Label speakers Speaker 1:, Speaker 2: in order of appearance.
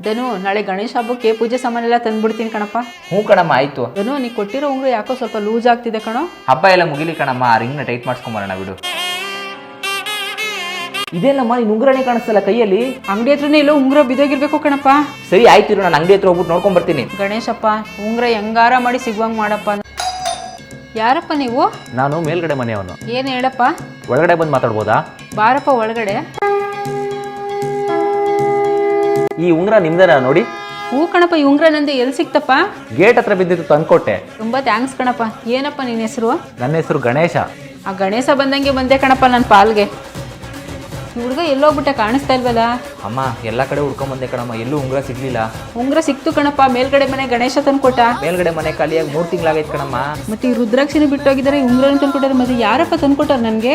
Speaker 1: ಧನು ನಾಳೆ ಗಣೇಶ ಹಬ್ಬಕ್ಕೆ ಪೂಜೆ ಸಾಮಾನೆಲ್ಲ ತಂದ್ಬಿಡ್ತೀನಿ ಕಣಪ್ಪ.
Speaker 2: ಹ್ಞೂ ಕಣಮ್ಮ ಆಯ್ತು.
Speaker 1: ಧನು ನೀ ಕೊಟ್ಟಿರೋ ಉಂಗ್ರು ಯಾಕೋ ಸ್ವಲ್ಪ ಲೂಸ್ ಆಗ್ತಿದೆ ಕಣೋ.
Speaker 2: ಹಬ್ಬ ಎಲ್ಲ ಮುಗಿಲಿ ಕಣಮ್ಮ, ಆ ರಿಂಗ್ನ ಟೈಟ್ ಮಾಡಿಸ್ಕೊಂಬರೋಣ ಬಿಡು. ಇದೇನಮ್ಮ ನೀನು ಉಂಗ್ರನೇ ಕಾಣಿಸ್ತಲ್ಲ ಕೈಯಲ್ಲಿ?
Speaker 1: ಅಂಗಡಿ ಹತ್ರನೇ ಎಲ್ಲೋ ಉಂಗ್ರ ಬಿದ್ದೋಗಿರ್ಬೇಕು ಕಣಪ್ಪ.
Speaker 2: ಸರಿ ಆಯ್ತು ಇರು, ನಾನು ಅಂಗಡಿ ಹತ್ರ ಹೋಗ್ಬಿಟ್ಟು ನೋಡ್ಕೊಂಡ್ ಬರ್ತೀನಿ.
Speaker 1: ಗಣೇಶಪ್ಪ ಉಂಗ್ರ ಹೆಂಗಾರ ಮಾಡಿ ಸಿಗುವಂಗ್ ಮಾಡಪ್ಪ. ಯಾರಪ್ಪ ನೀವು?
Speaker 3: ನಾನು ಮೇಲ್ಗಡೆ ಮನೆಯವನು.
Speaker 1: ಏನ್ ಹೇಳಪ್ಪ?
Speaker 3: ಒಳಗಡೆ ಬಂದು ಮಾತಾಡ್ಬೋದಾ?
Speaker 1: ಬಾರಪ್ಪ ಒಳಗಡೆ.
Speaker 3: ಈ ಉಂಗ್ರ ನಿಮ್ದೇನಾ ನೋಡಿ?
Speaker 1: ಹೂ ಕಣಪ್ಪ, ಈ ಉಂಗ್ರ ನಂದು ಎಲ್ಲಿ ಸಿಕ್ತಪ್ಪ?
Speaker 3: ಗೇಟ್ ಹತ್ರ ಬಿದ್ದಿತ್ತು ತಂದ್ಕೊಟ್ಟೆ.
Speaker 1: ತುಂಬಾ ಥ್ಯಾಂಕ್ಸ್ ಕಣಪ್ಪ. ಏನಪ್ಪ ನಿನ್ನ ಹೆಸರು?
Speaker 3: ನನ್ನ ಹೆಸರು ಗಣೇಶ.
Speaker 1: ಆ ಗಣೇಶ ಬಂದಂಗೆ ಬಂದೆ ಕಣಪ್ಪ ನನ್ನ ಪಾಲ್ಗೆ. ಹುಡುಗ ಎಲ್ಲೋಗ್ಬಿಟ್ಟೆ, ಕಾಣಿಸ್ತಾ ಇಲ್ವಲ್ಲ?
Speaker 2: ಅಮ್ಮ ಎಲ್ಲ ಕಡೆ ಹುಡ್ಕೊಂಬಂದೆ ಕಣಮ್ಮ, ಎಲ್ಲೂ ಉಂಗ್ರ ಸಿಗ್ಲಿಲ್ಲ.
Speaker 1: ಉಂಗ್ರ ಸಿಕ್ತು ಕಣಪ್ಪ, ಮೇಲ್ಗಡೆ ಮನೆ ಗಣೇಶ ತಂದ್ಕೊಟ್ಟ.
Speaker 2: ಮೇಲ್ಗಡೆ ಮನೆ ಖಾಲಿಯಾಗಿ 3 ತಿಂಗಳಾಗೈತೆ ಕಣಮ್ಮ.
Speaker 1: ಮತ್ತೆ ಈ ರುದ್ರಾಕ್ಷಿನ ಬಿಟ್ಟೋಗಿದ್ದಾರೆ, ಈ ಉಂಗ್ರ ತಂದ್ಕೊಟ್ಟಾರೆ. ಮತ್ತೆ ಯಾರಪ್ಪ ತಂದ್ಕೊಟ್ಟಾರ ನನಗೆ?